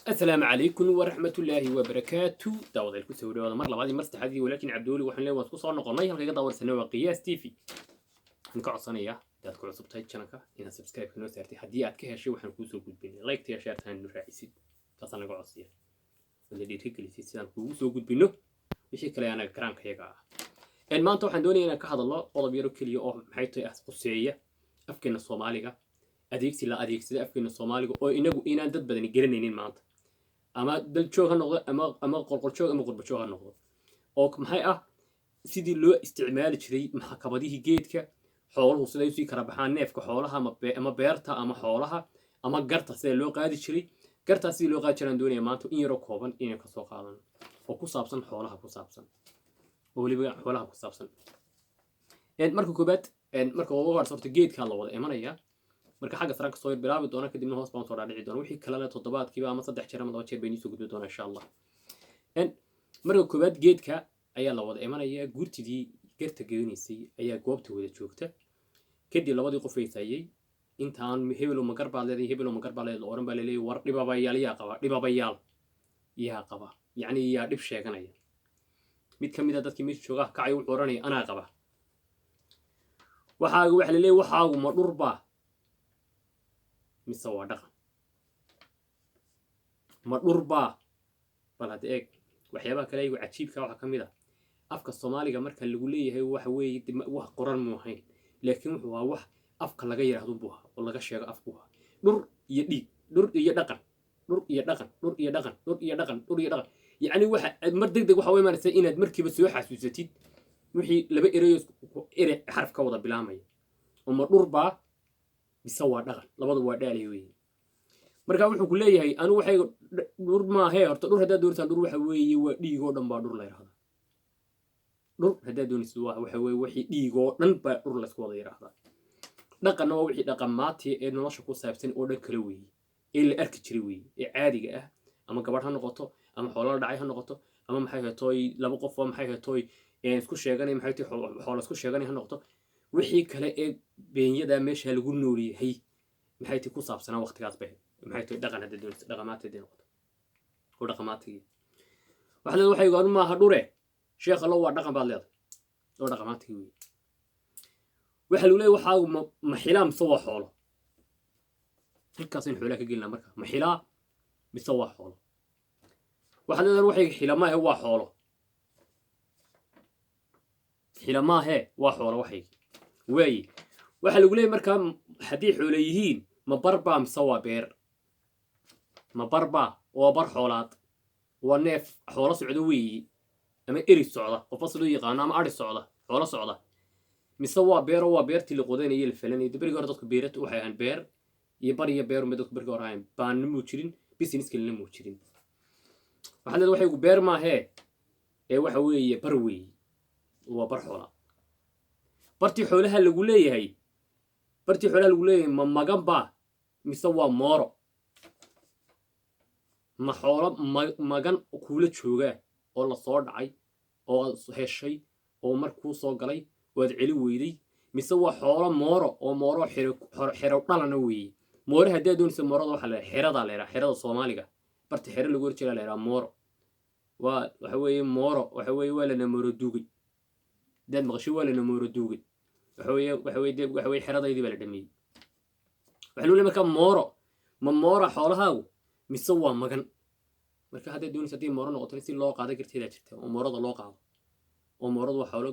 السلام عليكم ورحمة الله وبركاته داود الكسر ولا مر لبعض مرست حدي ولكن عبدولي وحنا لو واسكو صار نقرني halka dawr sano waa qiyaas TV waxaan ka codsanayaa dad ku cusub tahay channelka inaad subscribe inoo saartay hadii aad ka heshay waxaan kuu soo gudbinay like tiya share tan raacisid taasana naga codsiya wala dhiirigelisay sidaan kuugu soo gudbino wixii kale anaga garankayaga ah maanta waxaan doonayaa inaan ka hadalno qodob yar oo kaliya oo maxay tahay asquseeya afkeena Soomaaliga adeegsida afkeena Soomaaliga oo inagu inaan dad badan garanaynin maanta ama dal joog ha noqdo ama qolqol joog ama qurba joog ha noqdo oo maxay ah sidii loo isticmaali jiray maxkamadihii geedka xooluhu siday u kala baxaan neefka xoolaha ama beerta ama xoolaha ama garta sida loo qaadi jiray garta sidii loo qaadi jiray doonaya maanta in yaro kooban inay ka soo qaadano oo ku saabsan xoolaha ku saabsan oo waliba xoolaha ku saabsan marka koobaad marka ugu horeysa geedka la wada imanaya marka xagga saranka soo bilaabi doona kadibna hoos baan soo dhaadhici doona wixii kala la toddobaadkiiba ama 3 jeer ama 2 jeer bayni soo gudbi doona insha Allah marka koobaad geedka ayaa la wada imanaya guurtidii geerta geeynaysay ayaa goobta wada joogta kadib labadii qof ay taayay intaan hebel ma garba leedahay oran baa leeyahay war dhibabayaal yaa qaba yani yaa dhib sheeganaya mid kamid ah dadkii meesha jooga kacay wuxuu oranay anaa qaba waxa la leeyahay waxaagu ma dhurba mise waa dhaqan ma dhurba bal hada eeg waxyaabaha kale ay cajiibka waxa kamid ah afka Soomaaliga marka lagu leeyahay waxa weeye wax qoran mu ahayn laakiin wuxuu waa wax afka laga yiraahdo buuha oo laga sheego afku dhur iyo dhiig dhur iyo dhaqan yani waxa mar degdeg waxa way maartay inaad markiiba soo xasuusatid wixii laba eray xarf ka wada bilaamay oo ma dhurba mise waa dhaqan labadu waa dhaalay weeye marka wuxuu ku leeyahay anu waxay dhur ma ahay horta dhur hadaa doortaan dhur waxa weeye waa dhiig oo dhan baa dhur la yiraahdaa dhur hadaa doonaysid waxa weeye wixii dhiig oo dhan baa dhur la isku wada yiraahdaa dhaqanna waa wixii dhaqamaati ee nolosha ku saabsan oo dhan kala weeye ee la arki jiray weeye ee caadiga ah ama gabadh ha noqoto ama xoolo la dhacay ha noqoto ama maxay heetooy laba qof oo maxay heetooy isku sheeganay maxay tahay xoolo isku sheeganay ha noqoto wixii kale ee beenyada meesha lagu noolyahay maxay tahay ku saabsanaa waqtigaas bay maxay tahay dhaqan hadda doonaysa dhaqamaadkeeda noqoto oo dhaqamaadkeeda waxay go'aan ma aha dhure sheekh Allah waa dhaqan baad leedahay oo dhaqamaadkeeda weey waxa lagu leeyahay waxa ma xilaam soo xoolo halkaas in xoolaha ka gelina marka ma xilaa mise waa xoolo waxa leedahay waxay xilamaha waa xoolo xilamaha waa xoolo waxay way waxa lagu leeyahay marka hadii xoolo yihiin ma barba mise waa beer ma barba oo bar xoolaad waa neef xoolo socdo weey ama eri socda qof asal u yaqaan ama ari socda xoolo socda mise waa beer oo waa beertii la qodanayay la falanay dibariga hore dadku beeratu waxay ahaan beer iyo bariya beer mid dadku bariga hore ahaan baan mu jirin business kale mu jirin waxa leedahay waxay ku beer ma ahe ee waxa weeye bar weey waa bar xoolaad bartii xoolaha lagu leeyahay ma magan ba mise waa mooro ma xoolo magan kuula jooga oo la soo dhacay oo heshay oo markuu soo galay waad celi weyday mise waa xoolo mooro oo mooro xiro dhalana weeye mooro haddii doonaysa moorada waxa la xirada Soomaaliga bartii xiro lagu horjeeyo la yiraahdo mooro waxa weeye mooro waxa weeye waa la mooro duugay dad maqashay waa la mooro duugay waxa weeye xiradaydii baa la dhameeyay waxa loo marka mooro xoolahaagu mise waa magan marka hadda doonaysa hadii mooro noqoto si loo qaado garteeda jirta oo moorada loo qaado oo mooradu waxa xoolo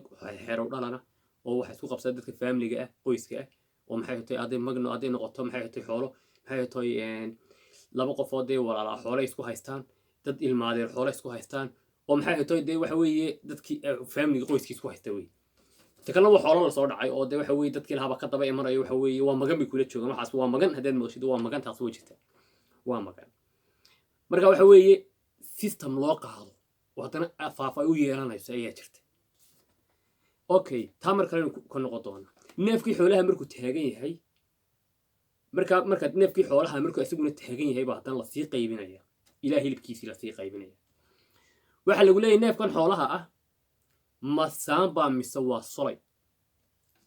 xiro dhalana oo waxa isku qabsada dadka family-ga ah qoyska ah oo maxay tahay hadii noqoto maxay tahay xoolo maxay tahay laba qof oo day walaala xoolo isku haystaan dad ilmaadeer xoolo isku haystaan oo maxay tahay waxa weeye dadkii family-ga qoyskiisa isku haysta weey takana waa xoolo la soo dhacay oo waxa weeye dadkii lahaba ka daba imanayo waxa weeye waa magan bi kula joogan waxaas waa magan hadeed maqashido waa magan taas way jirtaa waa magan marka waxa weeye system loo qaado wadana afaafa u yeelanayso ayaa jirta okay tamar kale ku noqon doona neefkii xoolaha markuu taagan yahay marka neefkii xoolaha markuu asaguna taagan yahay baa hadan la sii qaybinaya ilaahay hilibkiisa la sii qaybinaya waxa lagu leeyahay neefkan xoolaha ah ma saamba mise waa solay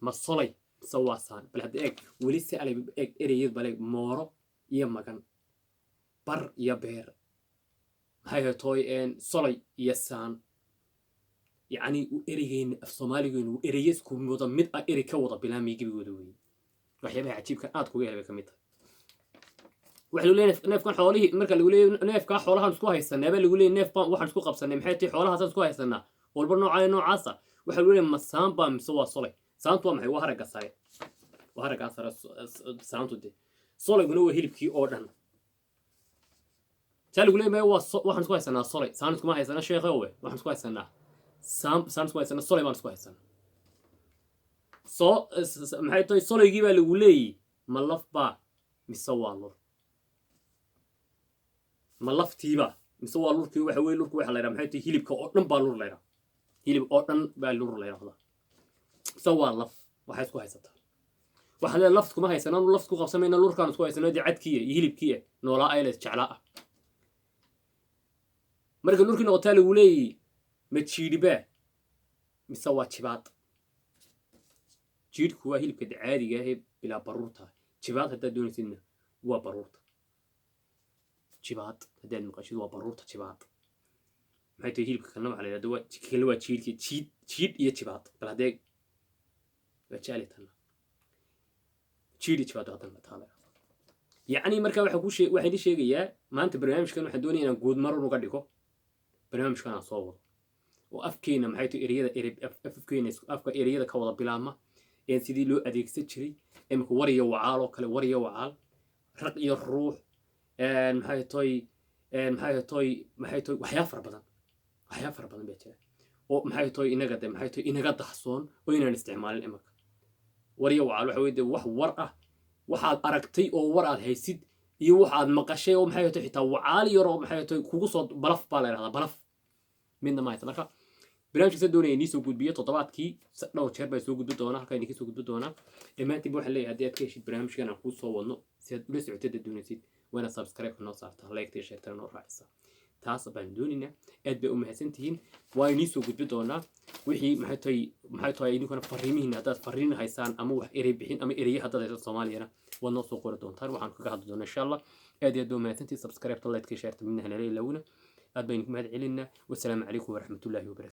ma solay mise waa saan bal hadda eeg weli si alay eeg ereyad bale mooro iyo magan bar iyo beer maxay toy solay iyo saan يعني وإريجين في صوماليين وإريجس كم وضع مد إريكا وضع بلا ميجي بيقولوا وحيبها عجيب كان كوجه بكميتها وحلو لين نف كان حواليه مركز اللي يقول نف كان حولها نسكوها يستنى بل يقول نف واحد نسكو قبسنا محيتي حولها نسكوها يستنى والبرنو على نوع عصا وحلو لين مسام بام مسوا صلي سانتو معي وهرق قصاي وهرق قصر سانتو دي صلي يقولوا هيل بكي أوردن تعال يقول ما هو واحد نسكوها يستنى صلي سانتو ما يستنى شيء غوي واحد نسكوها يستنى سان سكويس أنا صلي ما سكويس أنا محيطي صلي يجيب الولي ملف با مسوا الله ملف تيبا مسوا الله كيو حوي لور كوي حلا محيطي هيلب كأردن بالور ليرا هيلب أردن بالور ليرا هذا سوا الله وحيس كويس أتا وحلا لفت كما هي سنة لفت كو قسمين لور كان كويس أنا دي عد كيه يهيلب كيه نولا أيلة شعلاء مرق لور كنا قتال الولي متشيري باه مسوا تشبات جيد هو هيل كده عادي جاهب بلا بروتها تشبات هدا دون سنة هو بروت تشبات هدا المقاشد هو بروت تشبات ما هي كلام على هذا كلوا تشيد يا تشبات بلا ديك بتشالت هلا تشيد تشبات هذا المثال يعني مركب واحد شيء جيا ما أنت برنامج كانوا حدوني أنا جود مرة وقديكو برنامج كان أصور وأفكينا محيطو أفكينا إريادة كوضا بلامة يعني سيدي لو أديك ستشري إمك وريا وعال كلا وريا وعال رقي الروح محيطوي وحيافر بدن بيتها ومحيطوي إنقد حصون وإنا نستعمال الإمك وريا وعال وحويد ورقة وحاد أركتي أو ورقة هيسيد يوحاد مقاشي ومحيطوي حتى وعال يرو محيطوي كوكوصو بلف بالير هذا بلف من ما يتمركا برنامج سدوني نيسو قدبيه تطبعتكي لو شهر بيسو قدو دونا halka inay soo gudbi doona imaantii buu xalay hadii aad ka heshid barnaamijkan aan ku soo wadno si aad ula socoteed doonaysid wana subscribe noo saarta like tii sheegtay noo raacisa taas baan doonina aad bay u mahadsantihiin waa inay soo gudbi doona wixii maxay tahay idinkuna fariimihiin hadaad fariin haysaan ama wax erey bixin ama erey hadaad hayso Soomaaliyana waa noo soo qori doontaan waxaan kaga hadli doonaa insha Allah aad iyo aad u mahadsantihiin subscribe like tii sheegtay minna halay lawna aad baynu mahad celinaa wassalaamu calaykum waraxmatullaahi wabarakaatuh